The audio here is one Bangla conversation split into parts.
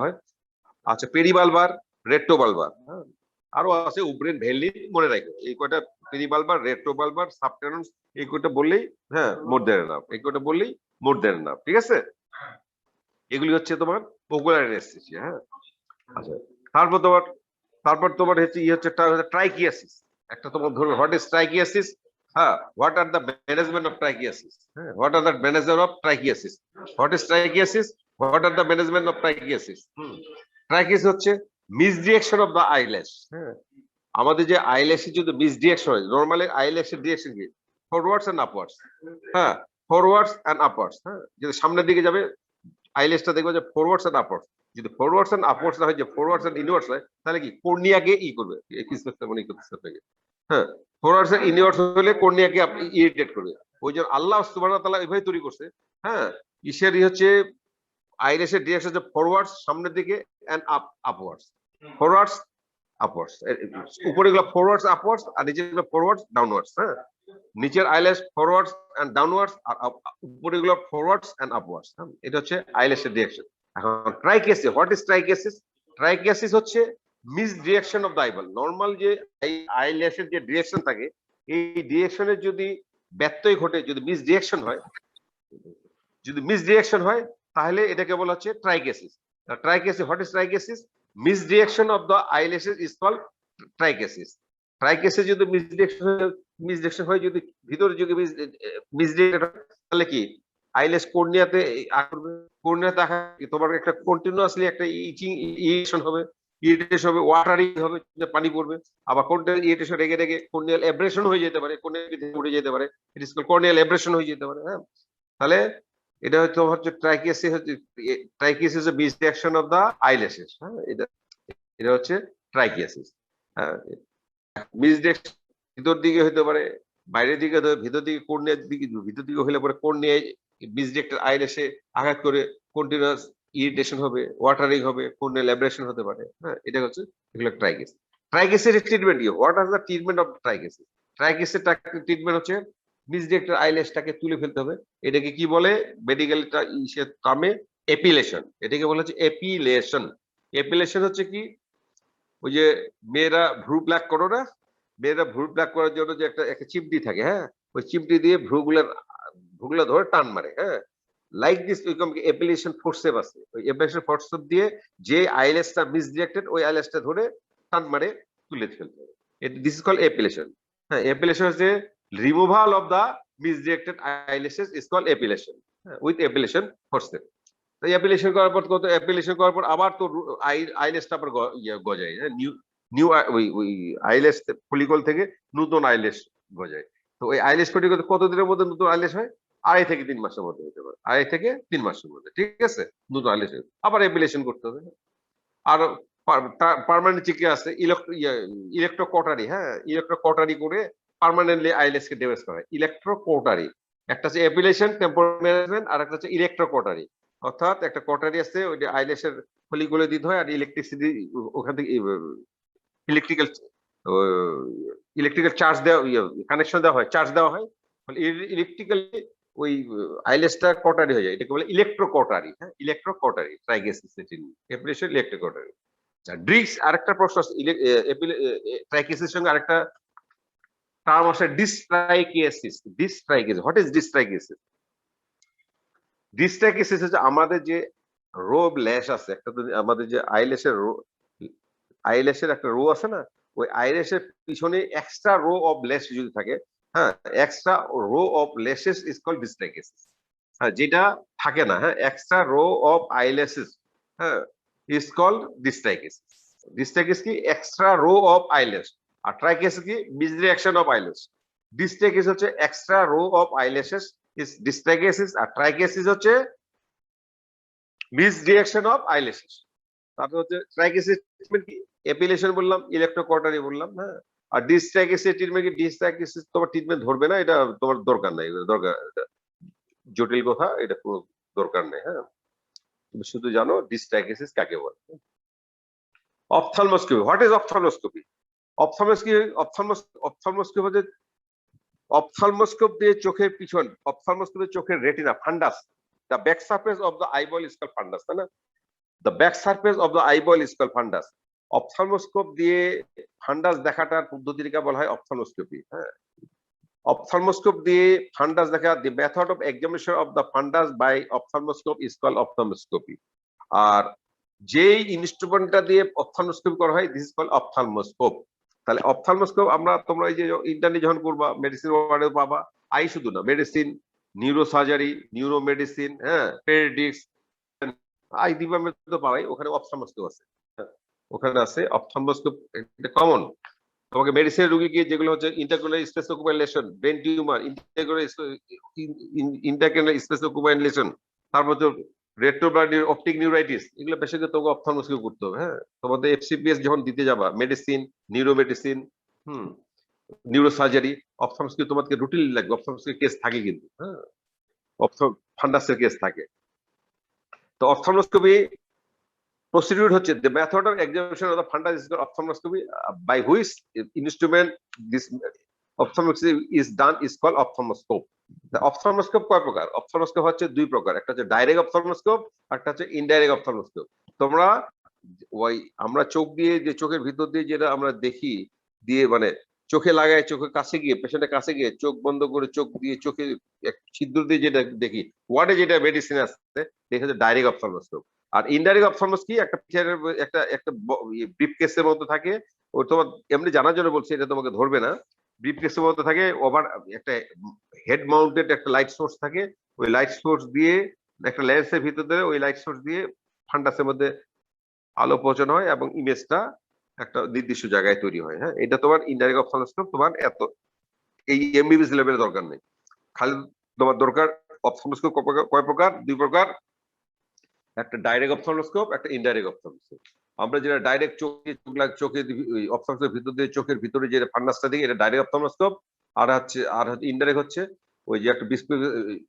হয়। আচ্ছা, পেরিবালবার, রেট্রোবালবার, হ্যাঁ, আরো আছে উব্রেন ভেললি, মনে রাখো এই কয়টা, পেরিবালবার, রেট্রোবালবার, সাবটেরন্স, এই কয়টা বললেই হ্যাঁ মোর দেন এনাফ, এই কয়টা বললেই মোর দেন এনাফ, ঠিক আছে। এগুলি হচ্ছে তোমার পপুলার অ্যানেস্থেসিয়া, হ্যাঁ। আচ্ছা, তারপর তোমার হচ্ছে ট্রাইকিয়াসিস। একটা তোমার ধরো, হোয়াট ইজ ট্রাইকিয়াসিস? হ্যাঁ, what are the management of trichiasis? হ্যাঁ, what are the management of trichiasis? What is trichiasis? What are the management of trichiasis? Trichiasis হচ্ছে মিসডিরেকশন অফ দ্য আইল্যাশ। হ্যাঁ, আমাদের যে আইল্যাশের যদি মিসডিরেকশন হয়, নরমালি আইল্যাশের ডিরেকশন কি? Forwards and upwards. হ্যাঁ, ফরওয়ার্ডস এন্ড আপওয়ার্ডস। হ্যাঁ, যদি সামনের দিকে যাবে আইল্যাশটা দেখবে যে ফরওয়ার্ডস এন্ড আপওয়ার্ডস। যদি ফরওয়ার্ডস এন্ড আপওয়ার্ডস না হয়, যে ফরওয়ার্ডস এন্ড ইনওয়ার্ডস হয়, তাহলে কি কর্নিয়াকে করবে, মনে করতেছে আপনাকে। হ্যাঁ, ফরওয়ার্ডস এন্ড ইনওয়ার্ডস হলে কর্নিয়াকে আপনি ইরিটেট করবে। ওই জন্য আল্লাহ সুবহানাহু ওয়া তাআলা এভাবে তৈরি করছে। হ্যাঁ, ইসেরই হচ্ছে আইল্যাশের ডিরেকশন হচ্ছে ফরওয়ার্ডস সামনের দিকে এন্ড আপওয়ার্ডস। ফরওয়ার্ডস আপওয়ার্ডস, উপরে গুলো ফরওয়ার্ডস আপওয়ার্ডস, আর নিচে গুলো ফরওয়ার্ডস ডাউনওয়ার্ডস। হ্যাঁ, নিচের আইল্যাশ ফরওয়ার্ডস এন্ড ডাউনওয়ার্ডস, আর উপরে গুলো ফরওয়ার্ডস এন্ড আপওয়ার্ডস। এটা হচ্ছে আইল্যাশের ডিরেকশন। এখন ট্রাইকিয়াসিস, হোয়াট ইজ ট্রাইকিয়াসিস? ট্রাইকিয়াসিস হচ্ছে miss direction of the eyeball. Normal যে আইল্যাশের যে ডিরেকশন থাকে, এই ডিরেকশনের যদি ব্যত্যয় ঘটে, যদি মিস ডিরেকশন হয়, তাহলে এটাকে বলা হচ্ছে trichiasis. Trichiasis, what is trichiasis? Misdirection of the eyelashes is called trichiasis. Trichiasis যদি মিসডিরেকশন হয়, যদি ভিতরে যদি মিসডিরেকশন, তাহলে কি আইল্যাশ কর্নিয়াতে করবে, কর্নিয়াতে তোমার একটা কন্টিনিউয়াসলি একটা ইরিটেশন হবে, ওয়াটারি হবে, পানি পড়বে। আবার কর্নিয়াল ইরিটেশন রেগে রেগে কর্নিয়াল অ্যাব্রেশন হয়ে যেতে পারে, কর্নিয়াল উঠে যেতে পারে, it is called corneal abrasion হয়ে যেতে পারে। হ্যাঁ, তাহলে এটা হচ্ছে ট্রাইকিয়াসিস, হচ্ছে ট্রাইকিয়াসিস এর মিসডিরেকশন অফ দা আইল্যাশেস। হ্যাঁ, এটা হচ্ছে ট্রাইকিয়াসিস। হ্যাঁ, মিসডিরেকশন ভিতর দিকে হতে পারে, বাইরের দিকে, ভিতর দিকে কর্নিয়ার দিকে, ভিতর দিকে হলে পরে কর্নিয়ায় মিসডিরেক্টেড আইল্যাশে আঘাত করে কন্টিনিউয়াস ইরিটেশন হবে, ওয়াটারিং হবে, কর্নিয়াল অ্যাব্রেশন হতে পারে। হ্যাঁ, এটা হচ্ছে এগুলো ট্রাইকিয়াসিস। ট্রাইকিয়াসিসের ট্রিটমেন্ট কি? What are the treatment of trichiasis? ট্রাইকিয়াসিসের ট্রিটমেন্ট হচ্ছে মিসডিরেক্টেড আইল্যাশটাকে তুলে ফেলতে হবে। এটাকে কি বলে মেডিকেল টার্মে? এপিলেশন। এটাকে বলা হচ্ছে এপিলেশন। এপিলেশন হচ্ছে কি, ওই যে মেয়েরা ভ্রু প্লাক করো না, মেয়েরা ভ্রু প্লাক করার জন্য যে একটা চিমটি থাকে, হ্যাঁ, ওই চিমটি দিয়ে ভ্রুগুলা ধরে টান মারে। হ্যাঁ, লাইক দিস এপিলেশন ফোর্সেপ আছে, ওই এপিলেশন ফোর্সেপ দিয়ে যে আইল্যাশটা মিসডিরেক্টেড, ওই আইল্যাশটা ধরে টান মারে তুলে ফেলতে হবে। This is called epilation. হ্যাঁ, এপিলেশন হচ্ছে removal of the misdirected eyelashes is called epilation, with epilation forcep. Epilation করার পর অ্যাপিলেশন করার পর আবার তো আইল্যাশটা আবার গজায়। হ্যাঁ, নিউ ওই আইল্যাশ ফলিকল থেকে নতুন আইল্যাশ গজায়। তো ওই আইল্যাশ ফলিকল কত দিনের মধ্যে নতুন আইল্যাশ হয়? 2.5 থেকে 3 মাসের মধ্যে হতে পারে, 2.5 থেকে 3 মাসের মধ্যে, ঠিক আছে। নতুন আইল্যাশ আবার অ্যাপিলেশন করতে হবে। আর পার্মানেন্ট চিকি আছে ইলেকট্রোকটারি। হ্যাঁ, ইলেকট্রোকটারি করে পার্মানেন্টলি আইল্যাশকে ড্যামেজ করা হয়, ইলেকট্রোকটারি। একটা হচ্ছে অ্যাপিলেশন টেম্পোরারি ম্যানেজমেন্ট, আর একটা হচ্ছে ইলেকট্রোকটারি। অর্থাৎ একটা কটারি আছে, ওইটা আইল্যাশের ফলিগুলো দিতে হয়, আর ইলেকট্রিসিটি ওখান থেকে ইলেকট্রিক্যাল ইলেকট্রিক্যাল চার্জ দেওয়া, কানেকশন দেওয়া হয়, চার্জ দেওয়া হয়, ইলেকট্রিক্যাল ওই আইল্যাশটা কটারি হয়ে যায়। এটাকে বলে ইলেকট্রোকটারি। হ্যাঁ, ইলেকট্রোকটারি ট্রাইকিয়াসিস অ্যাপিলেশন ইলেকট্রোকটারি। আচ্ছা, ড্রিক্স আরেকটা প্রশ্ন আছে, ট্রাইকিয়াসিসের সঙ্গে আরেকটা টার্ম আছে ডিস্ট্রাইকিয়াসিস। What is ডিস্ট্রাইকিয়াসিস? ডিস্ট্রাইকিয়াসিস হচ্ছে আমাদের যে রোব ল্যাশ আছে একটা, আমাদের যে আইল্যাশের একটা রো আছে না, ওই আইল্যাশের পিছনে এক্সট্রা রো অফ ল্যাশ যদি থাকে, হ্যাঁ, extra row of lashes is called distichiasis. হ্যাঁ, যেটা থাকে না, হ্যাঁ, এক্সট্রা রো অফ আইল্যাশেস, হ্যাঁ, ইজ কল্ড ডিস্ট্রাইকিয়াসিস। ডিস্ট্রাইকিয়াসিস কি? Extra row of eyelash. আর ট্রাইকিয়াসিস কি? Misdirection of eyelash. ডিস্ট্রাইকিয়াসিস হচ্ছে extra row of eyelashes is distichiasis, আর ট্রাইকিয়াসিস হচ্ছে মিসডিরেকশন অফ আইল্যাশেস। তারপর হচ্ছে ট্রাইকিয়াসিস ট্রিটমেন্ট কি? এপিলেশন বললাম, ইলেকট্রোকটারি বললাম। হ্যাঁ, আর ডিস্ট্রাইকিয়াসিস ট্রিটমেন্ট কি? ডিস্ট্রাইকিয়াসিস তোমার ট্রিটমেন্ট ধরবে না, এটা তোমার দরকার নাই, জটিল কথা, এটা কোনো দরকার নেই। হ্যাঁ, তুমি শুধু জানো ডিস্ট্রাইকিয়াসিস কাকে বলে। অপথলমোস্কোপি, হোয়াট ইজ অপথলমোস্কোপি? অপথলমোস্কোপি হচ্ছে অপথলমোস্কোপ দিয়ে চোখের পিছন, অপথলমোস্কোপ দিয়ে চোখের retina, fundus, the back surface of the eyeball is called fundus, তাই না? The back surface of the eyeball is called fundus. Ophthalmoscope দিয়ে ফান্ডাস দেখাটার পদ্ধতিকে বলা হয় অপথলমোস্কোপি। হ্যাঁ, অপথলমোস্কোপ দিয়ে ফান্ডাস দেখা, the method of examination of the fundus by ophthalmoscope is called ophthalmoscopy. আর যেই ইনস্ট্রুমেন্টটা দিয়ে অপথলমোস্কোপি করা হয় দিস ইজ কল্ড অপথলমোস্কোপ। তাহলে অপথলমোস্কোপ আমরা, তোমরা এই যে ইন্টারনেট যখন করবা মেডিসিন ওয়ার্ডে পাবা, আই শুধু না, মেডিসিন, নিউরোসার্জারি, নিউরো মেডিসিন, হ্যাঁ, পেডিক্স, আই ডিপার্টমেন্ট তো পাবাই, ওখানে অপথলমোস্কোপ আছে। হ্যাঁ, ওখানে আছে অপথলমোস্কোপ, এটা কমন। তোমাকে মেডিসিন রোগীকে যেগুলো হচ্ছে ইন্টারক্রোনাল স্পেস অকুপাইলেশন, ব্রেন টিউমার, ইন্টারক্রোনাল স্পেস অকুপাইলেশন, তারপর তো রেট্রোব্রাডির অপটিক নিউরাইটিস, এগুলো পেশেন্টকে তোমাকে অপথলমোস্কোপি করতে হবে। হ্যাঁ, তোমাদের এফসিপিএস যখন দিতে যাবা, medicine, neuro medicine, neuro surgery, ophthalmoscopy তোমাকে রুটিন লাগবে। অপথলমোস্কোপি কেস থাকে কিন্তু, হ্যাঁ, ফান্ডাসের কেস থাকে। তো অপথলমোস্কোপি procedure হচ্ছে the method of examination of the fundus is called ophthalmoscopy, by which instrument this ophthalmoscopy is done is called ophthalmoscope. The ophthalmoscope কয় প্রকার? ophthalmoscope হচ্ছে দুই প্রকার, একটা হচ্ছে ডাইরেক্ট ophthalmoscope, একটা হচ্ছে ইনডাইরেক্ট ophthalmoscope। তোমরা ওই আমরা চোখ দিয়ে যে চোখের ভিতর দিয়ে যেটা আমরা দেখি, দিয়ে মানে চোখে লাগায়, চোখের কাছে গিয়ে, পেশেন্টের কাছে গিয়ে চোখ বন্ধ করে চোখ দিয়ে চোখে ছিদ্র দিয়ে যেটা দেখি, ওয়ার্ডে যেটা মেডিসিন আছে, দেখা যায় ডাইরেক্ট ophthalmoscope। আর ইনডাইরেক্ট অপথলমোস কি, একটা একটা একটা ব্রিফ কেসের মধ্যে থাকে, ও তোমার এমনি জানার জন্য বলছি, এটা তোমাকে ধরবে না। ব্রিফ কেসের মধ্যে থাকে, ওভার একটা হেড মাউন্টেড একটা লাইট সোর্স থাকে, ওই লাইট সোর্স দিয়ে একটা লেন্সের ভিতর দিয়ে ওই লাইট সোর্স দিয়ে ফান্ডাসের মধ্যে আলো পৌঁছানো হয় এবং ইমেজটা একটা নির্দিষ্ট জায়গায় তৈরি হয়। হ্যাঁ, এটা তোমার ইনডাইরেক্ট অপথলমোস্কোপ, তোমার এত এই এমবিবিএস লেভেলের দরকার নেই। খালি তোমার দরকার অপথলমোস্কোপ কয় প্রকার? দুই প্রকার, একটা ডাইরেক্ট অপথলমোস্কোপ, একটা ইনডাইরেক্ট অপথলমোস্কোপ। আমরা যেটা ডাইরেক্ট চোখে চোখের অপথলমোস্কোপের ভিতর দিয়ে চোখের ভিতরে যে ফান্ডাসটা দেখি, এটা ডাইরেক্ট অপথলমোস্কোপ। আর হচ্ছে ইনডাইরেক্ট হচ্ছে ওই যে একটা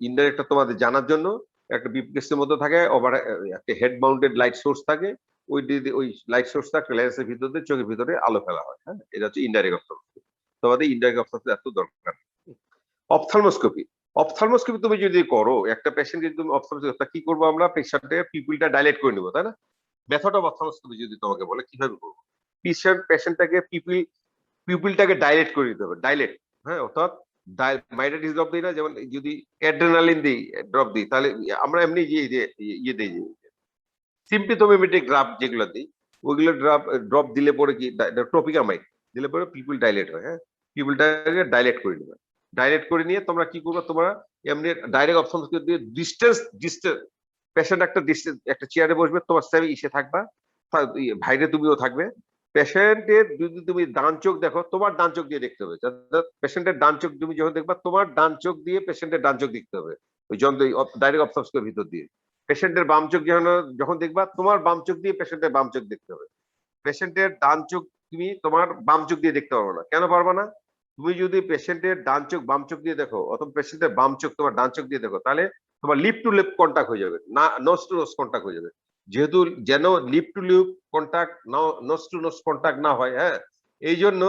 ইনডাইরেক্টটা তোমাদের জানার জন্য একটা বিপকেসের মধ্যে থাকে, ওভার একটা হেড মাউন্টেড লাইট সোর্স থাকে, ওই লাইট সোর্সটা একটা লেন্সের ভিতর দিয়ে চোখের ভিতরে আলো ফেলা হয়। হ্যাঁ, এটা হচ্ছে ইনডাইরেক্ট অপথলমোস্কোপ। তোমাদের ইনডাইরেক্ট অপথলমোস্কোপ এত দরকার। অপথলমোস্কোপি, অপথলমোস্কোপি তুমি যদি করো, একটা পেশেন্ট যদি তুমি অপথলমোস্কোপি, কি করবো আমরা? পেশেন্টের পিপলটা ডাইলেট করে নেবো, তাই না? মেথড অফ অপথলমোস্কোপি যদি তোমাকে বলে কিভাবে করবো, পেশেন্টটাকে পিপলটাকে ডাইলেট করে দিতে হবে, ডাইলেট। হ্যাঁ, অর্থাৎ মাইটাইটিস ড্রপ দিই না, যেমন যদি অ্যাড্রেনালিন দিই, ড্রপ দিই, তাহলে আমরা এমনি ইয়ে দিই, সিম্পিথোমিমেটিক ড্রপ যেগুলো দিই, ওইগুলো ড্রপ দিলে পরে কি, ট্রপিকামাইড দিলে পরে পিপল ডাইলেট হয়। হ্যাঁ, পিপলটাকে ডাইলেট করে নেবে। ডাইলেট করে নিয়ে তোমরা কি করবে, তোমরা এমনি ডাইরেক্ট অপথলমোস্কোপি দিয়ে ডিস্টেন্স পেশেন্ট একটা চেয়ারে বসবে, তোমার সেম ইসে থাকবা, ভাইরে তুমিও থাকবে। পেশেন্টের যদি তুমি ডান চোখ দেখো, তোমার ডান চোখ দিয়ে দেখতে হবে। পেশেন্টের ডান চোখ তুমি যখন দেখবা, তোমার ডান চোখ দিয়ে পেশেন্টের ডান চোখ দেখতে হবে, ওই যন্ত্র ডাইরেক্ট অপথলমোস্কোপির ভিতর দিয়ে। পেশেন্টের বাম চোখ যখন দেখবা, তোমার বাম চোখ দিয়ে পেশেন্টের বাম চোখ দেখতে হবে। পেশেন্টের ডান চোখ তুমি তোমার বাম চোখ দিয়ে দেখতে পারবে না। কেন পারবে না? তুমি যদি পেশেন্টের ডান চোখ বাম চোখ দিয়ে দেখো, অথবা পেশেন্টের বাম চোখ তোমার ডান চোখ দিয়ে দেখো, তাহলে তোমার লিপ টু লিপ কন্টাক্ট হয়ে যাবে, না নোজ টু নোজ কন্টাক্ট হয়ে যাবে। যেহেতু যেন lip to lip contact, nose to nose contact না হয়, হ্যাঁ, এই জন্য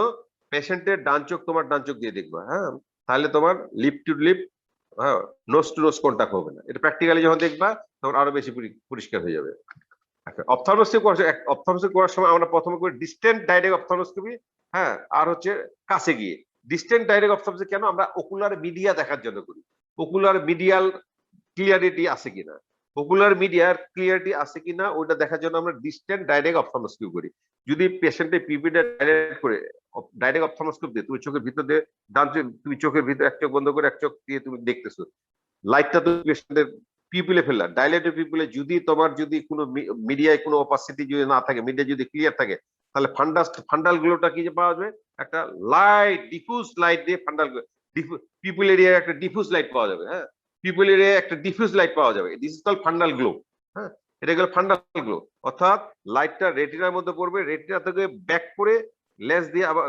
পেশেন্টের ডান চোখ তোমার ডান চোখ দিয়ে দেখবা। হ্যাঁ, তাহলে তোমার লিপ টু লিপ, হ্যাঁ, নোজ টু নোজ কন্টাক্ট হবে না। এটা প্র্যাকটিক্যালি যখন দেখবা, তখন আরো বেশি পরিষ্কার হয়ে যাবে। অপথলমোস্কোপি করার সময় আমরা প্রথমে করি ডিস্টেন্ট ডাইরেক্ট অপথলমোস্কোপি। হ্যাঁ, আর হচ্ছে কাছে গিয়ে। ডিস্টেন্ট ডাইরেক্ট অপথলমোস্কোপি কেন? আমরা ওকুলার মিডিয়া দেখার জন্য করি, ওকুলার মিডিয়াল ক্লিয়ারিটি আছে কিনা, ওকুলার মিডিয়ার ক্লিয়ারিটি আছে কিনা ওটা দেখার জন্য আমরা ডিস্টেন্ট ডাইরেক্ট অপথলমোস্কোপি করি। যদি পেশেন্টের পিপিটা ডাইরেক্ট করে ডাইরেক্ট অপথলমোস্কোপি দিয়ে তুমি চোখের ভিতর দিয়ে, ডান চোখ তুমি চোখের ভিতরে এক চোখ বন্ধ করে এক চোখ দিয়ে তুমি দেখতেছো, লাইটটা তুমি পেশেন্টের পিপলে ফেললা, ডাইলেটেড পিপলে যদি তোমার যদি কোনো মিডিয়ায় কোনো অপাসিটি যদি না থাকে, মিডিয়া যদি ক্লিয়ার থাকে, তাহলে ফান্ডাল গুলোটা কি যে পাওয়া যাবে, একটা লাইট, ডিফিউজ লাইট দিয়ে ফান্ডাল পিপল এরিয়ায় একটা ডিফিউজ লাইট পাওয়া যাবে। হ্যাঁ, পিপল এরিয়ায় একটা ডিফিউজ লাইট পাওয়া যাবে, this is called fundal glow. হ্যাঁ, এটা গেল ফান্ডাল গ্লো, অর্থাৎ লাইটটা রেটিনার মধ্যে পড়বে, রেটিনা থেকে ব্যাক করে লেন্স দিয়ে আবার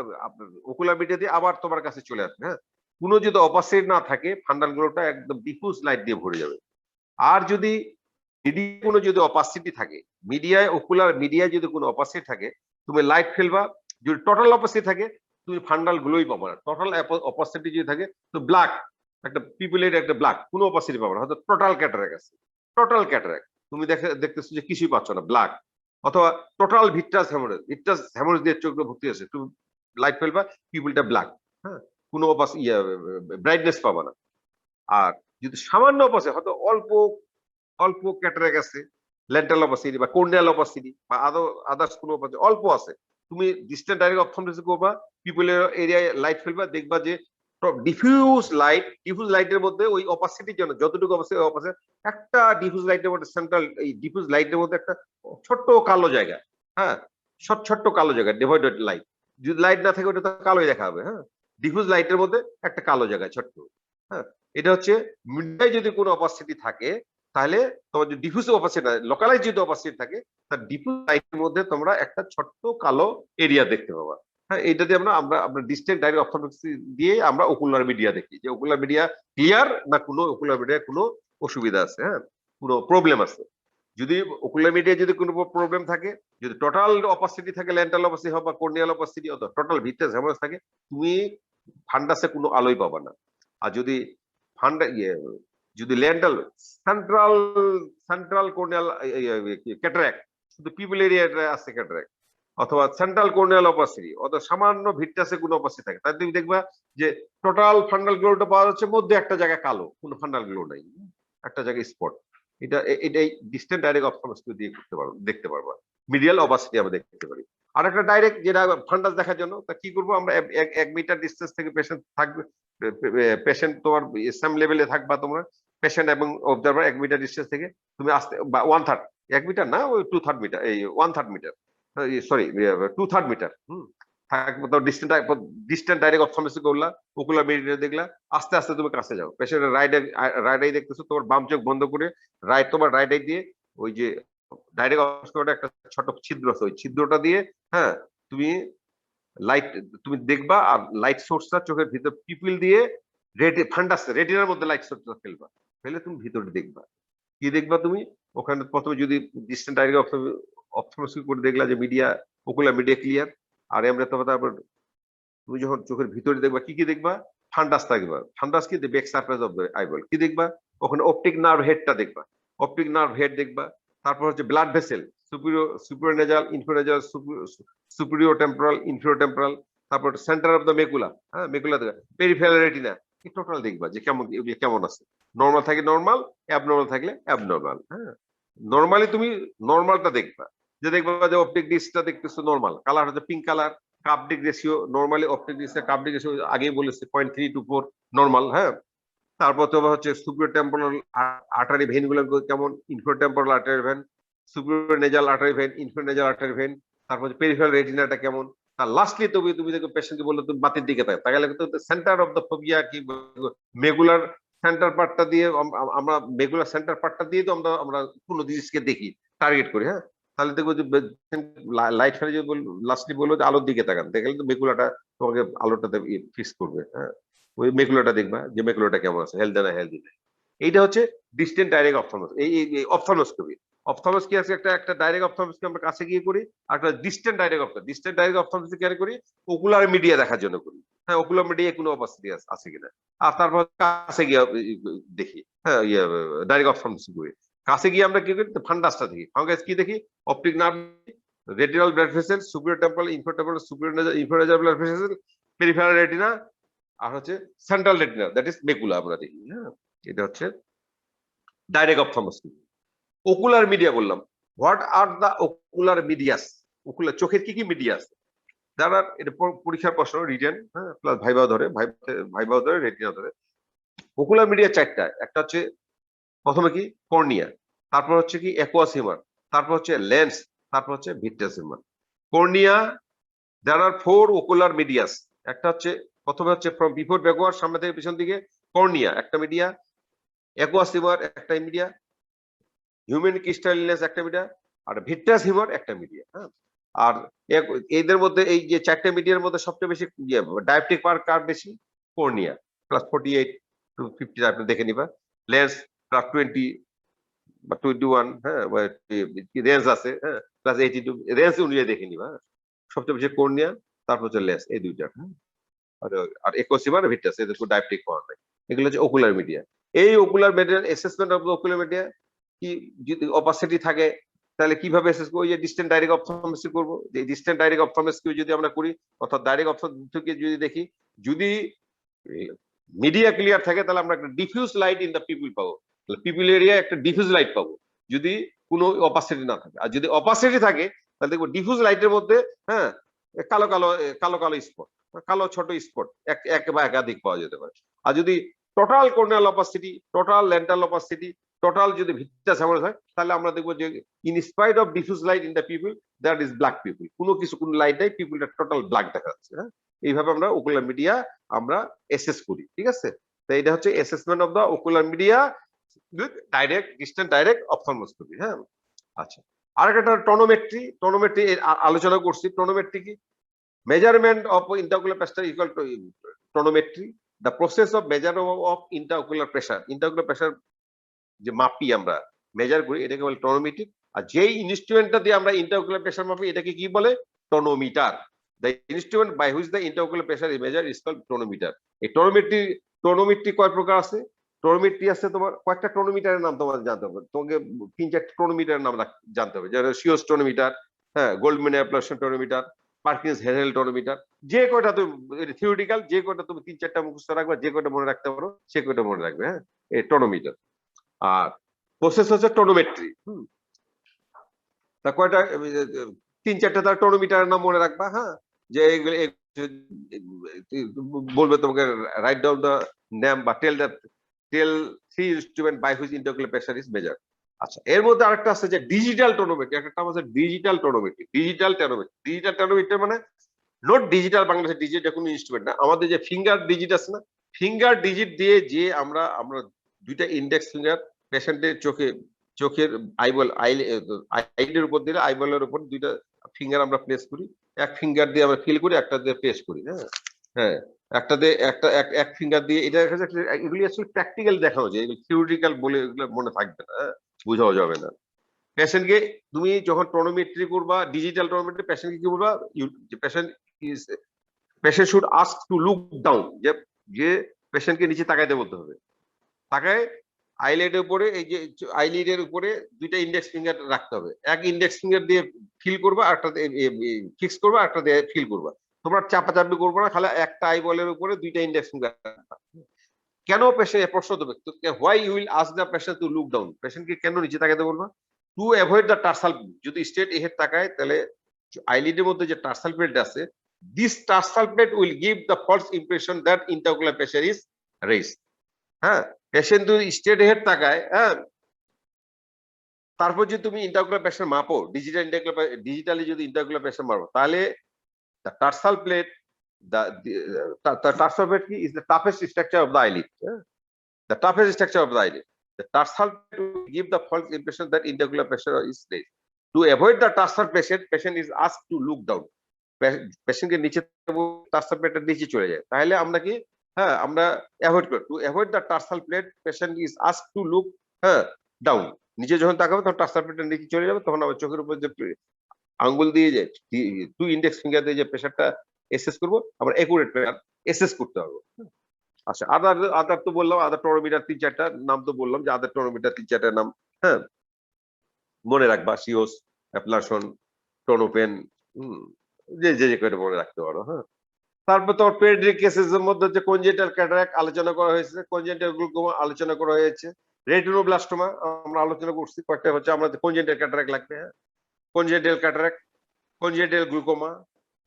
ওকুলার মিডিয়া দিয়ে আবার তোমার কাছে চলে আসবে। হ্যাঁ, কোনো যদি অপাসিটি না থাকে, ফান্ডাল গ্লোটা একদম ডিফিউজ লাইট দিয়ে ভরে যাবে। আর যদি মিডিয়ায় কোনো যদি অপাসিটি থাকে, মিডিয়ায় ওকুলার মিডিয়ায় যদি কোনো অপাসিটি থাকে, তুমি লাইট ফেলবা, যদি টোটাল অপাসিটি থাকে তুমি ফান্ডাল গ্লোই পাবো না। টোটাল অপাসিটি যদি থাকে তো ব্ল্যাক, একটা পিপলের একটা ব্ল্যাক, কোনো অপাসিটি পাবো না, হয়তো টোটাল ক্যাটারাক্ট আছে, টোটাল ক্যাটারাক্ট। তুমি দেখতেছো যে কিছুই পাচ্ছ না, ব্ল্যাক। অথবা টোটাল ভিট্রাস হ্যামারেজ দিয়ে চোখ ভর্তি আছে, তুমি লাইট ফেলবা, পিপলটা ব্ল্যাক। হ্যাঁ, কোনো ব্রাইটনেস পাবা না। আর যদি সামান্য অপাসে, হয়তো অল্প অল্প ক্যাটারাক্ট আছে, লেন্টাল অপাসিটি বা কর্নিয়াল অপাসিটি বা আদার্স কোনো অপাসিটি অল্প আছে, তুমি ডিসট্যান্ট ডাইরেক্ট অপথলমোসিস করবা, পিপলের এরিয়ায় লাইট ফেলবা, দেখবা যে ডিফিউজ লাইটের মধ্যে ওই অপাসিটির জন্য যতটুকু অপাসিটি একটা ডিফিউজ লাইটের মধ্যে সেন্ট্রাল, এই ডিফিউজ লাইটের মধ্যে একটা ছোট্ট কালো জায়গা, হ্যাঁ, ছোট্ট কালো জায়গা, ডিভাইডেড লাইট। যদি লাইট না থাকে ওটা তো কালোই দেখা হবে। হ্যাঁ, ডিফিউজ লাইটের মধ্যে একটা কালো জায়গা ছোট্ট। হ্যাঁ, এটা হচ্ছে মিডনাইট যদি কোনো অপাসিটি থাকে, তাহলে তোমার যে ডিফিউজ অপাসিটি, লোকালাইজ যদি অপাসিটি থাকে, তার ডিফিউজ লাইটের মধ্যে তোমরা একটা ছোট্ট কালো এরিয়া দেখতে পাবা। হ্যাঁ, এইটা দিয়ে আমরা ডিসট্যান্ট ডাইরেক্ট অপথলমোসিস দিয়ে আমরা ওকুলার মিডিয়া দেখি, যে ওকুলার মিডিয়া ক্লিয়ার না কোনো ওকুলার মিডিয়া কোনো অসুবিধা আছে, হ্যাঁ, কোনো প্রবলেম আছে। যদি ওকুলার মিডিয়া যদি কোনো প্রবলেম থাকে, যদি টোটাল অপাসিটি থাকে, লেন্টাল অপাসিটি হোক বা কর্নিয়াল অপাসিটি অথবা টোটাল ভিট্রাস হ্যামারেজ থাকে, তুমি ফান্ডাসে কোনো আলোই পাবা না। আর যদি যদি লেন্টাল সেন্ট্রাল সেন্ট্রাল কর্নিয়াল ক্যাটারাক্ট, শুধু পিপল এরিয়াতে আছে ক্যাটারাক্ট, অথবা সেন্ট্রাল কর্নিয়াল অপাসিটি অথবা সামান্য ভিট্রাসে কোনো অপাসিটি থাকে, তাহলে তুমি দেখবা যে টোটাল ফান্ডাল গ্লোটা পাওয়া যাচ্ছে, মধ্যে একটা জায়গা কালো, কোনো ফান্ডাল গ্লো নাই, একটা জায়গায় স্পট। এটাই ডিসট্যান্ট ডাইরেক্ট অপথলমোসিস দিয়ে দেখতে পারবা। মিডিয়াল অপাসিটি আমরা দেখতে পারি। আর একটা ডাইরেক্ট যেটা ফান্ডাস দেখার জন্য, তা কি করবো আমরা, 1 মিটার ডিস্টেন্স থেকে পেশেন্ট থাকবে, পেশেন্ট তোমার সেম লেভেলে থাকবা তোমরা, পেশেন্ট এবং অবজারভার 1 মিটার ডিস্টেন্স থেকে তুমি আসতে, বা 1/3, 1 মিটার না, ওই 2/3 মিটার, এই 1/3 মিটার, সরি 2/3 মিটার থাকবে তো। ডিস্ট্যান্ট ডাইরেক্ট অপথলমোসিস করলা, ওকুলার মিডিয়া দেখলা, আস্তে আস্তে তুমি কাছে যাও, পেশেন্টের রাইট আই দেখতেছো, তোমার বাম চোখ বন্ধ করে তোমার রাইট আই দিয়ে ওই যে ডাইরেক্ট অপথলমোসিস একটা ছোট ছিদ্র আছে, ওই ছিদ্রটা দিয়ে, হ্যাঁ, তুমি লাইট তুমি দেখবা, আর লাইট সোর্সটা চোখের ভিতর পিপিল দিয়ে ফান্ডাস রেটিনার মধ্যে লাইট সোর্সটা ফেলবা, ফেলে তুমি ভিতরে দেখবা। কি দেখবা তুমি ওখানে, প্রথমে যদি ডিসট্যান্ট ডাইরেক্ট অপথলমোসিস করে দেখলা যে ওকুলার মিডিয়া ক্লিয়ার, আর আমরা তো তারপর তুমি যখন চোখের ভিতরে দেখবা, কি দেখবা, ফান্ডাস থাকবা। ফান্ডাস কি, back surface of the eyeball. কি দেখবা, ওখানে অপটিক নার্ভ হেডটা দেখবা, অপটিক নার্ভ হেড দেখবা। তারপর হচ্ছে blood vessel, superior nasal, inferior, superior temporal, inferior temporal. তারপর সেন্টার অফ দ্য মেকুলা, হ্যাঁ, মেকুলা দেখবা, পেরিফেরাল রেটিনা, এই টোটাল দেখবা যে কেমন আছে। নর্মাল থাকে নর্মাল, অ্যাবনর্মাল থাকলে অ্যাবনর্মাল। হ্যাঁ, নর্মালি তুমি নর্মালটা দেখবা, যে দেখবা যে অপটিক ডিস্কটা দেখতেছো নর্মাল, কালার হচ্ছে pink colour, cup disc ratio, normally optic ডিস্কের কাপডিক রেশিও আগেই বলেছে 0.3 to 4 নরমাল। হ্যাঁ, তারপর তো হচ্ছে সুপিরিয়র টেম্পোরাল আর্টারি ভেইন গুলো কেমন, inferior temporal artery vein, superior nasal artery vein, inferior nasal artery vein, তারপর পেরিফেরাল রেটিনাটা কেমন। আর লাস্টলি তুমি দেখো পেশেন্টকে বললে তুমি বাতির দিকে তাকাও, তাহলে কিন্তু সেন্টার অফ দ্য ফোবিয়া কি মেগুলার সেন্টার পার্টটা দিয়ে, আমরা মেগুলার সেন্টার পার্টটা দিয়ে তো আমরা কোনো জিনিসকে দেখি, টার্গেট করি। হ্যাঁ, তাহলে দেখবো যে লাইট ফেলে যদি লাস্টলি বললো যে আলোর দিকে তাকান, দেখলে তো মেকুলাটা তোমাকে আলোটাতে ফিক্স করবে। হ্যাঁ, ওই মেকুলাটা দেখবা যে মেকুলাটা কেমন আছে, হেলদি না হেলদি না। এইটা হচ্ছে ডিসটেন্ট ডাইরেক্ট অপথলমোসিস। এই অপথলমোস্কোপি, অপথলমোস্কোপি আছে একটা ডাইরেক্ট অপথলমোস্কোপি আমরা কাছে গিয়ে করি, আর একটা ডিসটেন্ট ডাইরেক্ট অপথলমোসিস কেন করি, ওকুলার মিডিয়া দেখার জন্য করি। হ্যাঁ, ওকুলার মিডিয়া কোনো অপাসিটি আছে কিনা, আর তারপর কাছে গিয়ে দেখি। হ্যাঁ, ডাইরেক্ট অপথলমোসিস করি, কাছে গিয়ে আমরা কি করি, ফান্ডাসটা দেখি। ফাঙ্গাস কি দেখি, optic nerve, retinal blood vessel, superior temporal, inferior temporal, inferior blood vessel, peripheral retina, আর হচ্ছে central retina, that is macula আমরা দেখি। হ্যাঁ, এটা হচ্ছে ডাইরেক্ট অপথলমোসিস। ওকুলার মিডিয়া বললাম, what are the ocular medias, ocular চোখের কি মিডিয়া আছে, যারা এটা পরীক্ষার প্রশ্ন, রিটেন, হ্যাঁ, প্লাস ভাইভাও ধরে, ভাইভাও ধরে, রেটিনা ধরে। ওকুলার মিডিয়া 4টা, একটা হচ্ছে প্রথমে কি কর্নিয়া, তারপর হচ্ছে কি অ্যাকুয়াস হিউমার, তারপর হচ্ছে লেন্স, তারপর হচ্ছে vitreous humour. Cornea, there are 4 ocular medias। একটা হচ্ছে প্রথমে হচ্ছে ফ্রম বিফোর ব্যাকওয়ার্ড, সামনে থেকে পিছন দিকে, কর্নিয়া একটা মিডিয়া, অ্যাকুয়াস হিউমার একটা মিডিয়া, হিউম্যান ক্রিস্টালিনেস একটা মিডিয়া, আর ভিট্রাস হিউমার একটা মিডিয়া। হ্যাঁ, আর এদের মধ্যে এই যে 4টে মিডিয়ার মধ্যে সবচেয়ে বেশি ডায়াপটিক পাওয়ার কার বেশি, কর্নিয়া, প্লাস 48 to 50 আপনি দেখে নিবা। লেন্স প্লাস 20 বা 21, হ্যাঁ, রেঞ্জ আছে। হ্যাঁ, প্লাস 82 রেঞ্জ অনুযায়ী দেখে নিবা। সবচেয়ে বেশি কর্নিয়া, তারপর হচ্ছে লেন্স, এই দুইটা। হ্যাঁ, আর একোসিমার ভিট্রাস, এদের কোনো ডায়াপটিক পাওয়ার নাই। এগুলো হচ্ছে ওকুলার মিডিয়া। এই ocular media, assessment of the ocular media, কি যদি অপাসিটি থাকে তাহলে কিভাবে অ্যাসেস করব? ওই যে ডিসট্যান্ট ডাইরেক্ট অপথলমোসি করব। যে ডিসট্যান্ট ডাইরেক্ট অপথলমোসি যদি আমরা করি, অর্থাৎ ডাইরেক্ট অপথলমোসি থেকে যদি দেখি, যদি মিডিয়া ক্লিয়ার থাকে তাহলে আমরা একটা diffuse light in the people পাবো। পিপল এরিয়া একটা ডিফিউজ লাইট পাবো যদি কোনো অপাসিটি না থাকে। আর যদি অপাসিটি থাকে তাহলে দেখবো ডিফিউজ লাইটের মধ্যে, হ্যাঁ, কালো কালো কালো কালো স্পট, কালো ছোট স্পট এক বা একাধিক পাওয়া যেতে পারে। আর যদি total corneal opacity, total lental opacity, total যদি ভিত্তিটা সামনে হয়, তাহলে আমরা দেখবো যে in spite of diffuse light in the pupil that is black pupil. কোনো কিছু কোনো লাইট নাই, পিপলটা টোটাল ব্ল্যাক দেখা যাচ্ছে। হ্যাঁ, এইভাবে আমরা ওকুলার মিডিয়া আমরা এসেস করি। ঠিক আছে, তো এটা হচ্ছে assessment of the ocular media with direct distant direct ophthalmoscopy. হ্যাঁ, আচ্ছা, আরেকটা টোনোমেট্রি। টোনোমেট্রি আলোচনা করছি। টোনোমেট্রি কি? Measurement of intraocular pressure equal to tonometry, the process of measure of intraocular pressure. Intraocular pressure যে মাপি আমরা, মেজার করি, এটাকে বলে টোনোমেট্রি। আর যেই ইনস্ট্রুমেন্টটা দিয়ে আমরা ইন্টারঅকুলার প্রেসার মাপি এটাকে কি বলে? Tonometer. The instrument by which the intraocular pressure is measured is called tonometer. এই টোনোমেট্রি কয় প্রকার আছে? টোনোমেট্রি আছে তোমার কয়েকটা টোনোমিটারের নাম তোমার জানতে হবে। তোমাকে 3-4 টোনোমিটারের নাম জানতে হবে, যেমন সিওস টোনোমিটার, হ্যাঁ, গোল্ডম্যান অ্যাপ্লাসন টোনোমিটার, পার্কিন্স হেরেল টোনোমিটার। যে কয়টা তুমি থিওরিটিক্যাল, যে কয়টা তুমি 3-4টা মুখস্থ রাখবা, যে কয়টা মনে রাখতে পারো সে কয়টা মনে রাখবে। হ্যাঁ, এই টোনোমিটার। আর প্রসেস হচ্ছে টোনোমেট্রি। তা কয়টা 3-4টা তার টোনোমিটারের নাম মনে রাখবা। হ্যাঁ, যে বলবে তোমাকে রাইট ডাউন দ্য নেম বা tell three instrument by which intraocular pressure is measured. আচ্ছা, এর মধ্যে আরেকটা আছে যে ডিজিটাল টোনোমেট্রি। একটা নাম আছে ডিজিটাল টোনোমেট্রি। ডিজিটাল টোনোমেট্রি মানে নোট ডিজিটাল, বাংলাদেশের ডিজিটাল কোনো ইনস্ট্রুমেন্ট না, আমাদের যে ফিঙ্গার ডিজিট আছে না, ফিঙ্গার ডিজিট দিয়ে যে আমরা দুইটা ইন্ডেক্স ফিঙ্গার পেশেন্টের চোখের আইলের উপর দিলে আইবলের উপর দুইটা ফিঙ্গার আমরা প্লেস করি। এক ফিঙ্গার দিয়ে আমরা ফিল করি, একটা দিয়ে প্রেস করি। হ্যাঁ, হ্যাঁ, একটা দিয়ে একটা এক ফিঙ্গার দিয়ে, এটা এগুলি আসলে প্র্যাকটিক্যাল দেখানো যায়, এগুলো থিওরিটিক্যাল বলে এগুলো মনে থাকবে না, বোঝাও যাবে না। পেশেন্টকে তুমি যখন টোনোমেট্রি করবা, ডিজিটাল টোনোমেট্রি, পেশেন্টকে কি বলবা? Patient should ask two look down. যে পেশেন্টকে নিচে তাকাইতে বলতে হবে। তাকায় আইলিডের উপরে, এই যে আইলিডের উপরে দুইটা ইন্ডেক্স ফিঙ্গার রাখতে হবে। এক ইন্ডেক্স ফিঙ্গার দিয়ে ফিল করবা, আরেকটা ফিক্স করবা, আরেকটা দিয়ে ফিল করবা। তোমরা চাপাচাপি করবো না, খালি একটা আইবলের উপরে দুইটা ইন্ডেক্স ফিঙ্গার। কেন পেশেন্ট প্রশ্ন দেবে, why you will ask the patient to look down? পেশেন্টকে কেন নিচে তাকাইতে বলবা? To avoid the tarsal. যদি স্ট্রেট হেড তাকায় তাহলে আইলিডের মধ্যে যে টার্সাল প্লেট আছে, this tarsal plate will give the false impression that intraocular pressure is raised. হ্যাঁ, পেশেন্ট যদি স্ট্রেট হেড তাকায়, হ্যাঁ, তারপর যদি তুমি ইন্টারঅকুলার প্রেসার মাপো, ডিজিটালি যদি ইন্টারঅকুলার প্রেসার মাপো, তাহলে the tarsal plate, the tarsal plate is the toughest structure of the eyelid. The toughest structure of the eyelid. The tarsal plate will give the false impression that interocular pressure is raised. To avoid the tarsal patient is asked to look down. Patient के नीचे tarsal plate नीचे चले जाए, ताहले আমরা কি, হ্যাঁ, আমরা অ্যাভয়েড করি। To avoid the tarsal plate, patient is asked to look, হ্যাঁ, down. নিচে যখন তাকাবে তখন tarsal plate নিচে চলে যাবে, তখন আবার চোখের উপর যে আঙ্গুল দিয়ে যে দুই ইন্ডেক্স ফিঙ্গার দিয়ে যে প্রেসারটা এসেস করবো, আমরা একুরেট প্রেসার এসেস করতে পারবো। আচ্ছা, আদার তো বললাম, আদার টোনোমিটার 3-4টা নাম তো বললাম, যে আদার টোনোমিটার 3-4টা নাম, হ্যাঁ, মনে রাখবা। সিওস, অ্যাপ্লাসন, টোনোপেন, যে যে যে কয়টা মনে রাখতে পারো। হ্যাঁ, তারপর তোমার পেডিয়াট্রিক কেসেস এর মধ্যে যে কনজেনিটাল ক্যাটারাক্ট আলোচনা করা হয়েছে, কনজেনিটাল গ্লুকোমা আলোচনা করা হয়েছে, রেটিনোব্লাস্টোমা আমরা আলোচনা করছি। কয়েকটা হচ্ছে আমরা কনজেনিটাল ক্যাটারাক্ট লাগবে। হ্যাঁ, কনজেনিটাল ক্যাটারাক্ট, কনজেনিটাল গ্লুকোমা,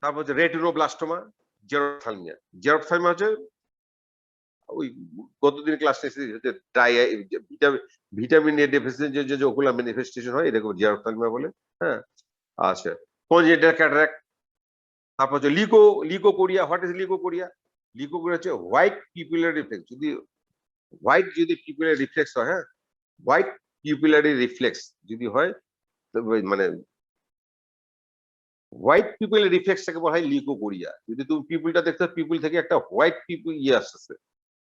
তারপর হচ্ছে রেটিনোব্লাস্টোমা, জেরপ্থ্যালমিয়া। জেরপ্থ্যালমিয়া হচ্ছে ওই গতদিন ক্লাস হচ্ছে ভিটামিন এ ডেফিসিয়েন্সি যে ওকুলার ম্যানিফেস্টেশন হয়, এরকম জেরপ্থ্যালমিয়া বলে। হ্যাঁ, আচ্ছা, কনজেনিটাল ক্যাটারাক্ট। তারপর হচ্ছে লিকোকোরিয়া। What is লিকোকোরিয়া? লিকোকোরিয়া হচ্ছে হোয়াইট পিপুলারি রিফ্লেক্স। যদি পিপুলারি রিফ্লেক্স হয়, হ্যাঁ, হোয়াইট পিপুলারি রিফ্লেক্স যদি হয়, মানে হোয়াইট পিপলের রিফ্লেক্সটাকে বলা হয় লিকোকোরিয়া। যদি তুমি পিপলটা দেখতে, পিপল থেকে একটা হোয়াইট পিপল আসছে,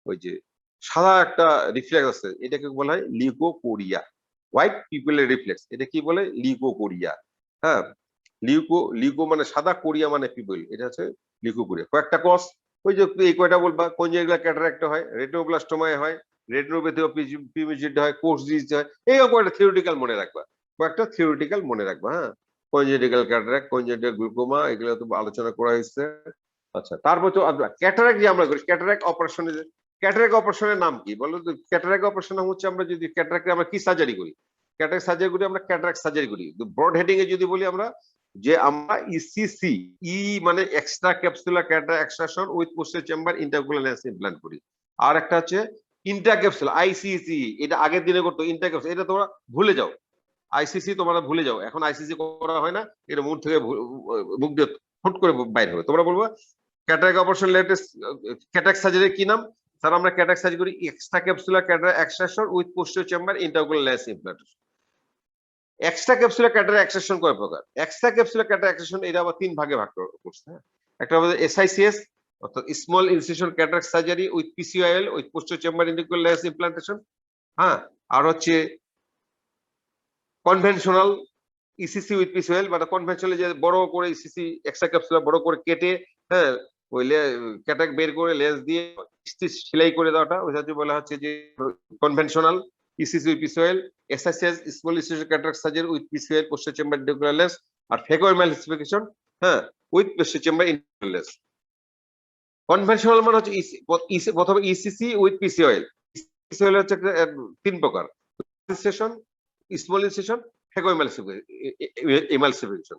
ওই যে সাদা একটা রিফ্লেক্স আছে, এটাকে বলা হয় লিকোকোরিয়া। হোয়াইট পিপলের রিফ্লেক্স, এটা কি বলে? লিকোকোরিয়া। হ্যাঁ, লিকো মানে সাদা, কোরিয়া মানে পিপল, এটা হচ্ছে লিকোকোরিয়া। কয়েকটা কজ, ওই যে এই কয়টা বলবা। কনজেনিটাল ক্যাটারাক্ট হয়, রেটিনোব্লাস্টোমায় হয়, রেটিনোপ্যাথি ও প্রিমেচুরিটি হয়, কোর্স ডিজিজ হয়, এইরকম কয়েকটা থিওরিটিক্যাল মনে রাখবা, কয়েকটা থিওরিটিক্যাল মনে রাখবা। হ্যাঁ, কনজেনিটাল ক্যাটারাক্ট, কনজেনিটাল গ্লুকোমা, এগুলো তো আলোচনা করা হয়েছে। আচ্ছা, তারপর তো ক্যাটারাক্ট যে আমরা করি, ক্যাটারাক্ট অপারেশনে, ক্যাটারাক্ট অপারেশনের নাম কি বলো তো? ক্যাটারাক্ট অপারেশন হচ্ছে আমরা যদি ক্যাটারাক্টে আমরা কি সার্জারি করি, ক্যাটারাক্ট সার্জারি করি আমরা, ক্যাটারাক্ট সার্জারি করি ব্রড হেডিং এ যদি বলি আমরা, যে আমরা ইসিসি, ই মানে extra capsular cataract extraction with posterior chamber intraocular lens implant করি। আর একটা হচ্ছে ইন্টারক্যাপসুল, আইসিসি, এটা আগের দিনে করতো ইন্টারক্যাপসুল, এটা তোমরা ভুলে যাও, আইসিসি তোমরা ভুলে যাও, এখন আইসিসি করা হয় না, এটা মুখ থেকে মুখ দিয়ে ফুট করে বাইর হবে। তোমরা বলবো cataract operation latest cataract surgery কি নাম? স্যার আমরা ক্যাটারাক্ট সার্জারি করি extra capsular cataract extraction with posterior chamber intraocular lens implantation. Extra capsular cataract extraction কয় প্রকার? এক্সট্রা ক্যাপসুলার ক্যাটারাক্ট এক্সট্রাকশন এটা আবার তিন ভাগে ভাগ করছে। একটা হলো এসআইসিএস, অর্থাৎ small incision cataract surgery with PCOL with posterior chamber intraocular lens implantation. হ্যাঁ, আর হচ্ছে কনভেনশনাল ইসিসি উইথ পিসিওএল, মানে কনভেনশনাল যে বড় করে ইসিসি এক্সট্রা ক্যাপসুলার বড় করে কেটে, হ্যাঁ, ওই ক্যাটারাক্ট বের করে লেন্স দিয়ে স্টিচ সেলাই করে দেওয়াটা, ওইটা বলা হচ্ছে যে conventional ECC with PCOL. SICS small incision cataract surgery with PCOL posterior chamber intraocular lens. আর ফেকোএমালসিফিকেশন, হ্যাঁ, with posterior chamber intraocular lens. Conventional মানে হচ্ছে প্রথমে ইসিসি উইথ পিসিওএল। পিসিওএল হচ্ছে তিন প্রকার, ইনসিশন, স্মল ইনসিশন, ফেকোএমালসিফিকেশন।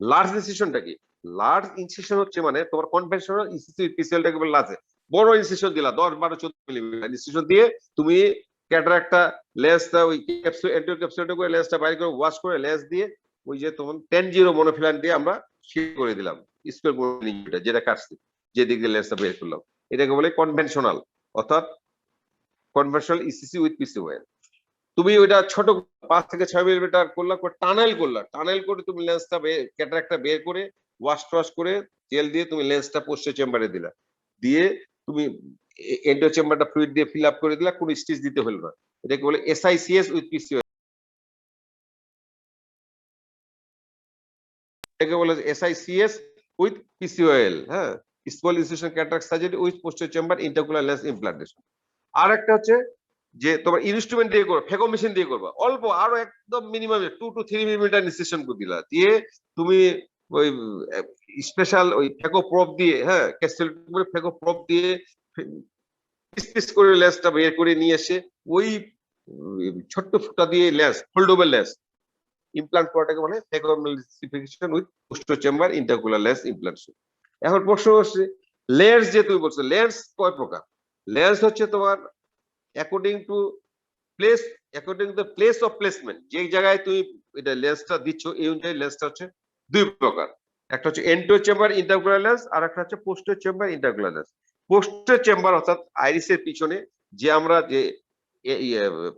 লার্জ ইনসিশনটা কি? লার্জ ইনসিশন হচ্ছে মানে তোমার কনভেনশনাল ইসিসি পিসিএলটাকে বলে লার্জ, বড় ইনসিশন দিলা 10, 12, 14 মিলিমিটার ইনসিশন দিয়ে তুমি ক্যাটারাক্টটা লেন্সটা ওই ক্যাপসুল এন্টিরিয়র ক্যাপসুলটা করে লেন্সটা বাইরে করে ওয়াশ করে লেন্স দিয়ে ওই যে তোমার 10-0 মনোফিলান দিয়ে আমরা শেড করে দিলাম স্কয়ার মিলিমিটার, যেটা কাটছি, যে দিক দিয়ে লেন্সটা বের করলাম, এটাকে বলে কনভেনশনাল, অর্থাৎ কনভেনশনাল ইসিসি উইথ পিসিওএল। তুমি ওইটা ছোট 5 থেকে 6 মিলিমিটার করলা, টানেল করে তুমি লেন্সটা ক্যাটারাক্টটা বের করে ওয়াশ করে জেল দিয়ে তুমি লেন্সটা পোস্টেরিয়র চেম্বারে দিলা, দিয়ে তুমি এন্টিরিয়র চেম্বারটা ফ্লুইড দিয়ে ফিল আপ করে দিলা, কোনো স্টিচ দিতে হলো না। এটাকে বলে এসআইসিএস উইথ পিসিওএল। এটাকে বলে এসআইসিএস উইথ পিসিওএল। হ্যাঁ, small incision cataract surgery with posterior chamber intraocular lens implantation. আর একটা হচ্ছে যে তোমার ইনস্ট্রুমেন্ট দিয়ে করবে, ফেকো মেশিন দিয়ে করবা, অল্প আরো একদম মিনিমাম 2 to 3 মিলিমিটার ইনসিশন করে দিলা, দিয়ে তুমি ওই স্পেশাল ওই ফেকো প্রপ দিয়ে, হ্যাঁ, ক্যাস্টেল ফেকো প্রপ দিয়ে পিস করে লেন্সটা বের করে নিয়ে এসে ওই ছোট্ট ফুটা দিয়ে লেন্স, ফোল্ডেবল লেন্স ইমপ্ল্যান্ট করাটাকে বলে phacoemulsification with posterior chamber intraocular lens implantation. এখন প্রশ্ন হচ্ছে লেন্স, যে তুমি বলছো লেন্স কয় প্রকার? লেন্স হচ্ছে তোমার according to place of placement, যে জায়গায় তুমি এটা লেন্সটা দিচ্ছ এই অনুযায়ী লেন্সটা হচ্ছে দুই প্রকার। একটা হচ্ছে এন্টিরিয়র চেম্বার ইন্টারকুলার লেন্স, আর একটা হচ্ছে posterior chamber intraocular lens. Posterior chamber অর্থাৎ আইরিসের পিছনে যে আমরা যে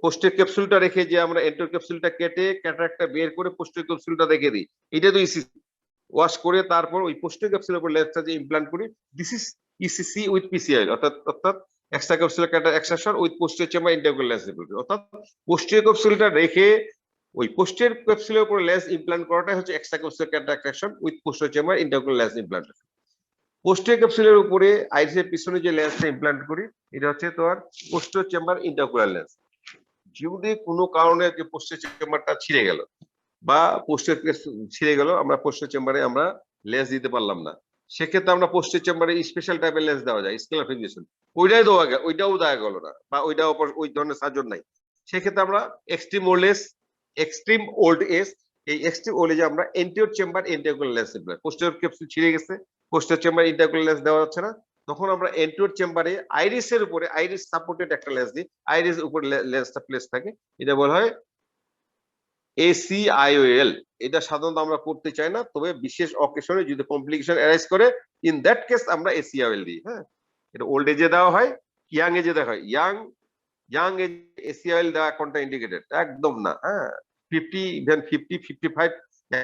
পোস্টেরিয়র ক্যাপসুলটা রেখে যে আমরা এন্টিরিয়র ক্যাপসুলটা কেটে ক্যাটারাক্টটা বের করে পোস্টেরিয়র ক্যাপসুলটা রেখে দিই, এটা তো ইসিসি। ওয়াশ করে তারপর ওই পোস্টেরিয়র ক্যাপসুলের উপর লেন্সটা যে ইমপ্ল্যান্ট করি, this is ECC with PCI, অর্থাৎ extra capsular cataract extraction with posterior chamber intraocular lens implant. অর্থাৎ পোস্টেরিয়র ক্যাপসুলটা রেখে ওই পোস্টেরিয়র ক্যাপসুলের উপর লেন্স ইমপ্ল্যান্ট করাটাই হচ্ছে extra capsular cataract extraction with posterior chamber intraocular lens implant. Posterior ক্যাপসুলের উপরে আইরিসের পিছনে যে লেন্সটা ইমপ্ল্যান্ট করি, এটা হচ্ছে তোমার পোস্টেরিয়র চেম্বার ইন্টারকুলার লেন্স। যদি কোনো কারণে যে পোস্টেরিয়র চেম্বারটা ছিঁড়ে গেল বা পোস্টেরিয়র ছিঁড়ে গেল, আমরা পোস্টেরিয়র চেম্বারে আমরা লেন্স দিতে পারলাম না, সেক্ষেত্রে আমরা পোস্টেরিয়র চেম্বারে স্পেশাল টাইপের লেন্স দেওয়া যায়, স্কেলার ফিক্সেশন, ওইটাও দেওয়া গেল না, বা ওইটাও ওই ধরনের সার্জন নাই, সেক্ষেত্রে আমরা এক্সট্রিম ওল্ড এজ, এই এক্সট্রিম ওল্ড এজে আমরা anterior chamber intraocular lens implant, posterior capsule ছিঁড়ে গেছে, পোস্টেরিয়র চেম্বার ইন্টারকুলার লেন্স দেওয়া যাচ্ছে না, তখন আমরা এন্টিরিয়র চেম্বারে আইরিসের উপরে আইরিস সাপোর্টেড একটা লেন্স দিই, আইরিস উপরে লেন্সটা প্লেস থাকে, এটা বলা হয় ACIOL। এটা সাধারণত আমরা করতে চাই না, তবে বিশেষ অকেশনে যদি কমপ্লিকেশন অ্যারাইজ করে, ইন দ্যাট কেস আমরা ACIOL দিই। হ্যাঁ, এটা ওল্ড এজে দেওয়া হয়, ইয়াং এজে দেওয়া হয়। ইয়াং এজ ACIOL দেওয়া কোনটা ইন্ডিকেটেড? একদম না। হ্যাঁ, 55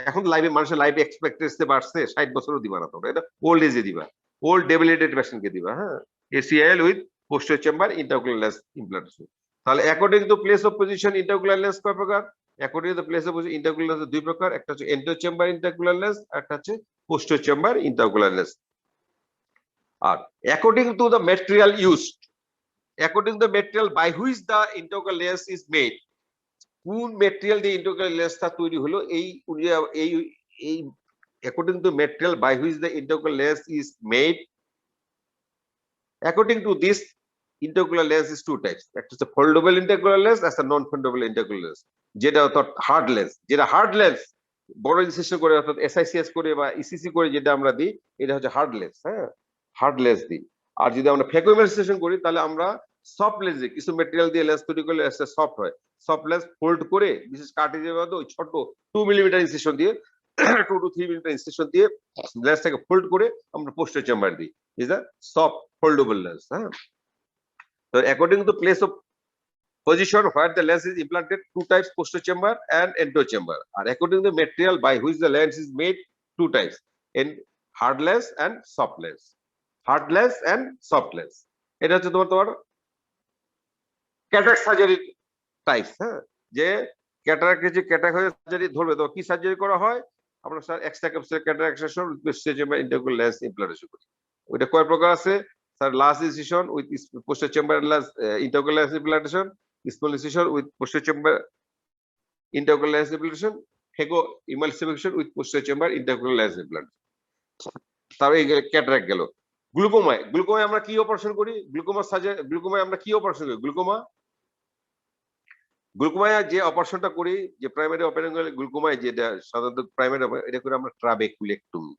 এখন মানুষের লাইফ এক্সপেক্টেন্সি বাড়ছে, 60 বছরও দিবা না, তোমরা এটা ওল্ড এজে দিবা, ওল্ড ডেবিলিটেড পেশেন্টকে দিবা। হ্যাঁ, ACIOL with posterior chamber intraocular lens implantation. তাহলে according to place of position intraocular lens কয় প্রকার? According to place of position intraocular lens দুই প্রকার, একটা হচ্ছে এন্টিরিয়র চেম্বার ইন্টারকুলার লেন্স, আর একটা হচ্ছে পোস্টেরিয়র চেম্বার ইন্টারকুলার লেন্স। আর according to the material used, according to the material by which the integral layers is made, কোন মেটেরিয়াল দিয়ে ইন্টিগ্রাল লেয়ারটা তৈরি হলো এই এই according to material by which the integral layers is made, according to this integral layers is two types, একটা হচ্ছে foldable integral layers আর একটা non foldable integral layers, যেটা অর্থাৎ হার্ড লেন্স, যেটা হার্ড লেন্স বড় ইনসিশন করে অর্থাৎ এসআইসিএস করে বা ইসিসি করে যেটা আমরা দিই এটা হচ্ছে হার্ড লেন্স। হ্যাঁ, হার্ড লেন্স দিই। আর যদি আমরা ফ্যাকুইমাইজেশন করি তাহলে আমরা সফট লেন্স দিই, কিছু ম্যাটেরিয়াল দিয়ে লেন্স তৈরি করলে সফট হয়, সফট লেন্স ফোল্ড করে বিশেষ কার্টেজের মধ্যে ওই ছোট 2 মিলিমিটার ইনসিশন দিয়ে 2 to 3 মিলিমিটার ইনসিশন দিয়ে লেন্সটাকে ফোল্ড করে আমরা পোস্টার চেম্বার দিই, is a soft foldable lens. হ্যাঁ, তো according to place of position where the lens is implanted, two types, posterior chamber and anterior chamber, and according to the material by which the lens is made, two types, in hard lens and soft lens, hard lens and soft lens। এটা হচ্ছে তোমার ক্যাটারাক্ট সার্জারি টাইপস। হ্যাঁ, যে ক্যাটারাক্ট যে ক্যাটারাক্ট হয়ে সার্জারি ধরবে তো কি সার্জারি করা হয়, আমরা sir extra capsular cataract section with posterior chamber integral lens implantation করি। ওইটা কয় প্রকার আছে sir? Large incision with posterior chamber lens integral lens implantation, small incision with posterior chamber integral lens implantation, phacoemulsification with posterior chamber integral lens implantation। তারপরে ক্যাটারাক্ট গেল। গ্লুকোমায় আমরা কি অপারেশন করি? গ্লুকোমায় আমরা কি অপারেশন করি? গ্লুকোমায় যে অপারেশনটা করি, যে প্রাইমারি অপারেশন করে গ্লুকোমায়, যেটা সাধারণত প্রাইমারি এটা করে আমরা ট্রাবেকুলেক্টমি।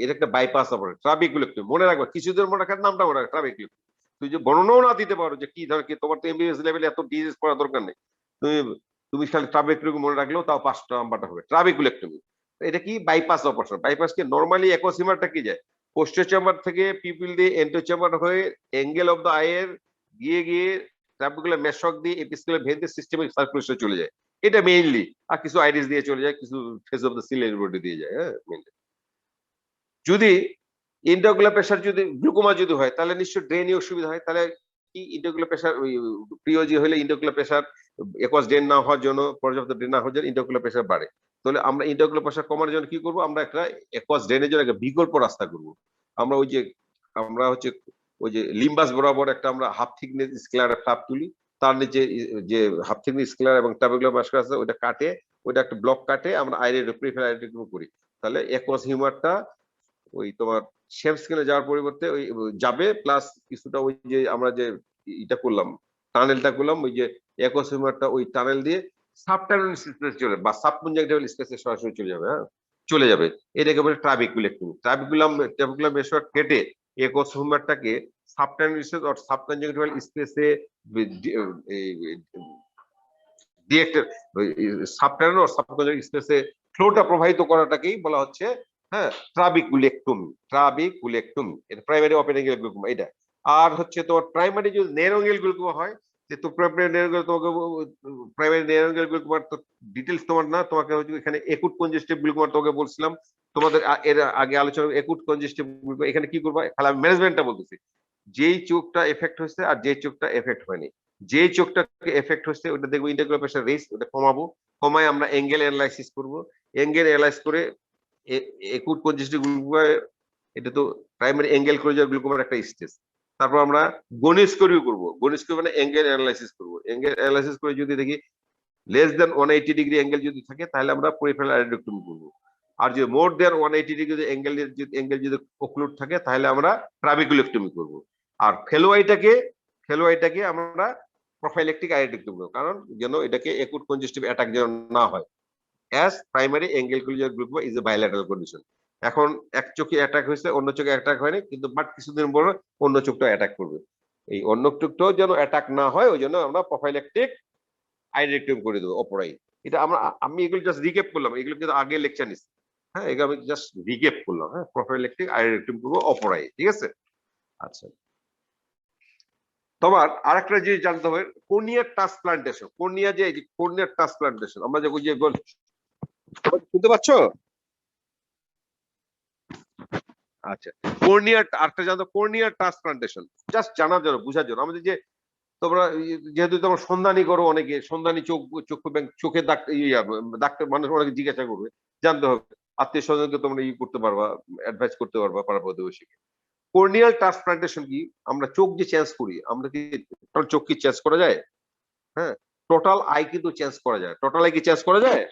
এটা একটা বাইপাস অপারেশন। ট্রাবেকুলেক্টমি মনে রাখবা, কিছুদের মনে রাখার নামটা মনে রাখা, ট্রাবেকুলেক্টমি। তুই যে বর্ণনাও না দিতে পারো যে কি ধরনের, কি তোমার তো এমবিবিএস লেভেলে এত ডিজিজ পড়ার দরকার নেই, তুমি খালি ট্রাবেকুলেক্টমি মনে রাখলেও তাও 5টা নাম্বারটা হবে। ট্রাবেকুলেক্টমি এটা কি? Bypass operation. বাইপাস কি নরমালি একোসিমারটা কি যায় পোস্টেরিয়র চেম্বার থেকে পিপিল দিয়ে এন্টেরিয়র চেম্বার হয়ে অ্যাঙ্গেল অফ দা আইয়ের গিয়ে ট্রাবেকুলার মেশক দিয়ে এপিসকুলার ভেন দিয়ে সিস্টেমিক সার্কুলেশন চলে যায়, এটা মেইনলি। আর কিছু আইরিস দিয়ে চলে যায়, কিছু face of the ciliary body দিয়ে যায়। হ্যাঁ, মেইনলি যদি ইন্টারকুলার প্রেসার যদি গ্লুকোমা যদি হয় তাহলে নিশ্চয় ড্রেনে অসুবিধা হয়। তাহলে কি ইন্টারকুলার প্রেসার ওই প্রিওজি হলে ইন্টারকুলার প্রেসার একস ড্রেন না হওয়ার জন্য, পর্যাপ্ত ড্রেন না হওয়ার জন্য ইন্টারকুলার প্রেসার বাড়ে। তাহলে আমরা ইন্টারকুলার প্রেসার কমানোর জন্য কি করব? আমরা একটা একস ড্রেনের জন্য একটা বিকল্প রাস্তা করব। আমরা হচ্ছে ওই যে লিম্বাস বরাবর একটা আমরা হাফ থিকনেস স্ক্লেয়ার ফ্লাপ তুলি, তার নিচে যে হাফ থিকনেস স্ক্লেয়ার এবং ট্রাবেকুলার মাস্কুলার আছে ওটা কাটে, ওটা একটা ব্লক কাটে আমরা আইরের প্রিফেরাল আইরের করি। তাহলে একস হিউমারটা ওই তোমার শেপ স্কেলে যাওয়ার পরিবর্তে ওই যাবে, প্লাস কিছুটা ওই যে আমরা যে এটা করলাম টানেলটা করলাম, ওই যে একোসিমারটা ওই টানেল দিয়ে সাবটানেল স্পেস চলে বা সাবকনজাংটিভাল স্পেসে সরাসরি চলে যাবে। হ্যাঁ, চলে যাবে। এটাকে বলে ট্রাবেকুলেক্টমি। ট্রাবেকুলাম মেশক কেটে একোসিমারটাকে সাবটানেল স্পেস অর সাবকনজাংটিভাল স্পেসে ডিরেক্টেড সাবটানেল অর সাবকনজাংটিভাল স্পেসে ফ্লোটা প্রবাহিত করাটাকেই বলা হচ্ছে হ্যাঁ ট্রাবেকুলেক্টমি। এটা প্রাইমারি ওপেন অ্যাঙ্গেল গ্লুকোমা এটা। আর হচ্ছে তোমার প্রাইমারি যদি ন্যারো অ্যাঙ্গেল গ্লুকোমা হয়, যে তো প্রাইমারি ন্যারো অ্যাঙ্গেল গ্লুকোমার তো ডিটেইলস তোমার না, তোমাকে হচ্ছে এখানে একুট কনজেস্টিভ গ্লুকোমা তোমাকে বলছিলাম তোমাদের এর আগে আলোচনা। একুট কনজেস্টিভ গ্লুকোমা এখানে কি করবা, খালি আমি ম্যানেজমেন্টটা বলতেছি। যেই চোখটা এফেক্ট হয়েছে আর যেই চোখটা এফেক্ট হয়নি, যেই চোখটাকে এফেক্ট হয়েছে ওটা দেখবো ইন্টারকুলার প্রেসার রেস, ওটা কমাবো, কমায় আমরা অ্যাঙ্গেল অ্যানালাইসিস করবো। অ্যাঙ্গেল অ্যানালাইজ করে একুট কনজেস্টিভ গ্লুকোমা, এটা তো প্রাইমারি অ্যাঙ্গেল ক্লোজার গ্লুকোমার একটা স্টেজ। তারপর আমরা গণিস্করিও করবো। গণিস্করি মানে অ্যাঙ্গেল অ্যানালাইসিস করবো। অ্যাঙ্গেল অ্যানালাইসিস করে যদি দেখি লেস দেন 180 ডিগ্রি অ্যাঙ্গেল যদি থাকে তাহলে আমরা পেরিফেরাল আইরেক্টমি করবো। আর যদি মোর দেন 180 ডিগ্রি অ্যাঙ্গেল যদি ওক্লুড থাকে তাহলে আমরা ট্রাবেকুলেক্টমি করবো। আর ফেলোআইটাকে আমরা প্রোফাইলেকটিক আইরেক্টমি করবো, কারণ যেন এটাকে একুট কনজেস্টিভ অ্যাটাক যেন না হয়। as primary angle closure glaucoma is a bilateral condition। এখন এক চোখে অ্যাটাক হয়েছে, অন্য চোখে অ্যাটাক হয়নি, কিন্তু বাট কিছুদিন পর অন্য চোখটা অ্যাটাক করবে। এই অন্য চোখটাও যেন অ্যাটাক না হয় ওই জন্য আমরা প্রোফাইলেকটিক আইরেক্টমি করে দেবো অপরাই। এটা আমি এগুলো জাস্ট রিক্যাপ করলাম, এগুলো কিন্তু আগে লেকচার নিচ্ছি। হ্যাঁ, এগুলো আমি জাস্ট রিক্যাপ করলাম। হ্যাঁ, প্রোফাইলেকটিক আইরেক্টমি করবো অপরাই, ঠিক আছে। আচ্ছা, তোমার আরেকটা জিনিস জানতে হবে, কর্নিয়ার ট্রান্সপ্লান্টেশন। কর্নিয়ার ট্রান্সপ্লান্টেশন আমরা যে শুনতে পাচ্ছ? আচ্ছা, কর্নিয়ার ট্রান্সপ্লান্টেশন জাস্ট জানার জন্য, বোঝার জন্য। আমাদের যে তোমরা যেহেতু তোমরা সন্ধানী করো, অনেকে সন্ধানী চোখে ডাক্তার মানুষ অনেকে জিজ্ঞাসা করবে, জানতে হবে। আত্মীয় স্বজনকে তোমরা করতে পারবা, অ্যাডভাইস করতে পারবা পাড়া প্রতিবেশীকে। কর্নিয়াল ট্রান্সপ্লান্টেশন কি? আমরা চোখ যে চেঞ্জ করি, আমরা কি চোখ কি চেঞ্জ করা যায়? হ্যাঁ, টোটাল আই কিন্তু চেঞ্জ করা যায়। টোটাল আই কি চেঞ্জ করা যায়?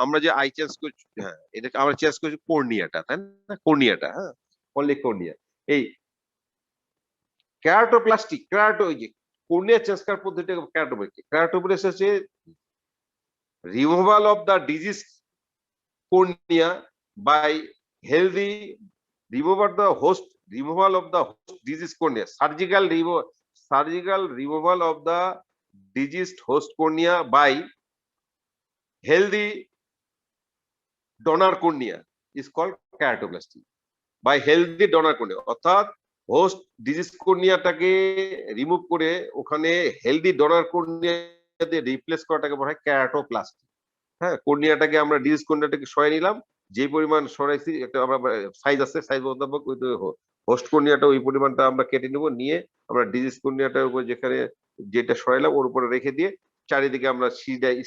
আমরা যে আই চেঞ্জ করছি, হ্যাঁ, এটাকে আমরা চেঞ্জ করছি কর্নিয়াটা, তাই না? কর্নিয়াটা, হ্যাঁ, অনলি কর্নিয়া। এই কেরাটোপ্লাস্টি, কেরাটো, ওই যে কর্নিয়া চেঞ্জ করার পদ্ধতিটাকে কেরাটোপ্লাস্টি। কেরাটোপ্লাস্টি হচ্ছে removal of the disease cornea by healthy removal of the host disease cornea, surgical removal of the diseased host cornea by healthy donor cornea is called keratoplasty. By healthy donor cornea, অর্থাৎ হোস্ট ডিজিজ কর্নিয়াটাকে রিমুভ করে ওখানে হেলদি ডোনার কর্নিয়া দিয়ে রিপ্লেস করাটাকে বলা হয় কেরাটোপ্লাস্টি। হ্যাঁ, কর্নিয়াটাকে আমরা ডিজিজ কর্নিয়াটাকে সরিয়ে নিলাম, যে পরিমাণ সরাইছি একটা আমরা সাইজ আছে, সাইজ মোতাবেক ওই হোস্ট কর্নিয়াটা ওই পরিমাণটা আমরা কেটে নেব, নিয়ে আমরা ডিজিজ কর্নিয়াটার উপর যেখানে যেটা সরাইলাম ওর উপরে রেখে দিয়ে চারিদিকে আমরা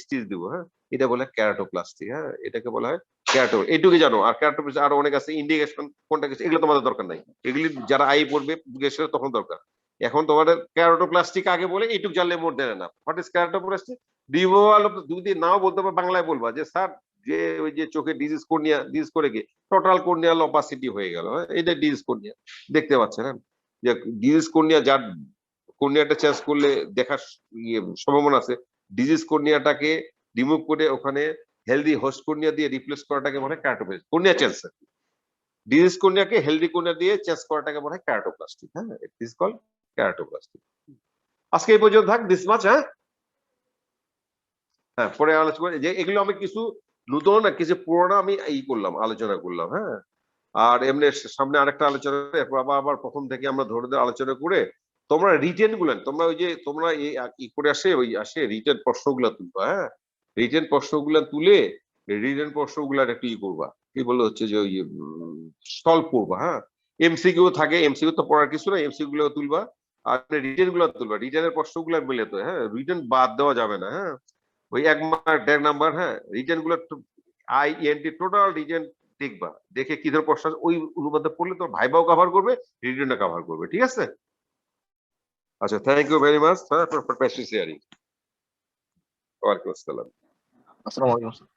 স্টিচ দিব। হ্যাঁ, এটা বলে কেরাটোপ্লাস্টি। হ্যাঁ, এটাকে বলা হয় কেরাটো। এইটুকু জানো। আর কেরাটোপ্লাস্টি আরো অনেক আছে, ইন্ডিকেশন কোনটা কিছু, এগুলো তোমাদের দরকার নাই। এগুলি যারা আই পড়বে জিজ্ঞেস তখন দরকার। এখন তোমাদের কেরাটোপ্লাস্টিক আগে বলে এইটুকু জানলে মোর দেয় না। What is keratoplasty? Removal of, যদি নাও বলতে পারো বাংলায় বলবা যে স্যার যে ওই যে চোখে ডিজিজ কর্নিয়া, ডিজিজ করে কি টোটাল কর্নিয়াল অপাসিটি হয়ে গেল। এটা ডিজিজ কর্নিয়া দেখতে পাচ্ছেন, হ্যাঁ, যে ডিজিজ কর্নিয়া, যার কর্নিয়াটা চেঞ্জ করলে দেখার সম্ভাবনা আছে, ডিজিজ কর্নিয়াটাকে রিমুভ করে ওখানে হেলদি হোস্ট কর্নিয়া দিয়ে রিপ্লেস করাটাকে বলে কেরাটোপ্লাস্টি। কর্নিয়া চেঞ্জ, ডিজিজ কর্নিয়াকে হেলদি কর্নিয়া দিয়ে চেঞ্জ করাটাকে বলে কেরাটোপ্লাস্টি। হ্যাঁ, ইট ইজ কল্ড কেরাটোপ্লাস্টি। আজকে এই পর্যন্ত থাক, দিস মাচ। হ্যাঁ, হ্যাঁ, পরে আলোচনা করি যে এগুলো আমি কিছু নতুন না কিছু পুরোনো আমি আলোচনা করলাম। হ্যাঁ, আর এমনি সামনে আরেকটা আলোচনা, এরপর আবার প্রথম থেকে আমরা ধরে ধরে আলোচনা করে তোমরা রিটেন গুলেন, তোমরা ওই যে তোমরা ই করে আসে রিটেন প্রশ্নগুলা তুলবা। হ্যাঁ, রিটেন প্রশ্নগুলা তুলে রিটেন প্রশ্নগুলার একটু ই করবা, কি বলে হচ্ছে যে ওই সলভ করবা। হ্যাঁ, এমসিকিউ থাকে, এমসিকিউ তো পড়ার কিছু না, এমসিকিউ গুলো তুলবা আর রিটেন গুলো তুলবা। রিটেনের প্রশ্নগুলো মিলে তো, হ্যাঁ, রিটেন বাদ দেওয়া যাবে না। হ্যাঁ, ওই 1 মার্ক 1.5 নাম্বার। হ্যাঁ, রিটেন গুলো আইএনটি টোটাল রিটেন দেখবা, দেখে কি ধরনের প্রশ্ন ওই অনুপাতে পড়লে তোর ভাইবাও কভার করবে, রিটেনটা কভার করবে। ঠিক আছে? আচ্ছা, thank you very much for patience hearing. ওয়ালাইকুম আসসালাম। আসসালামু আলাইকুম।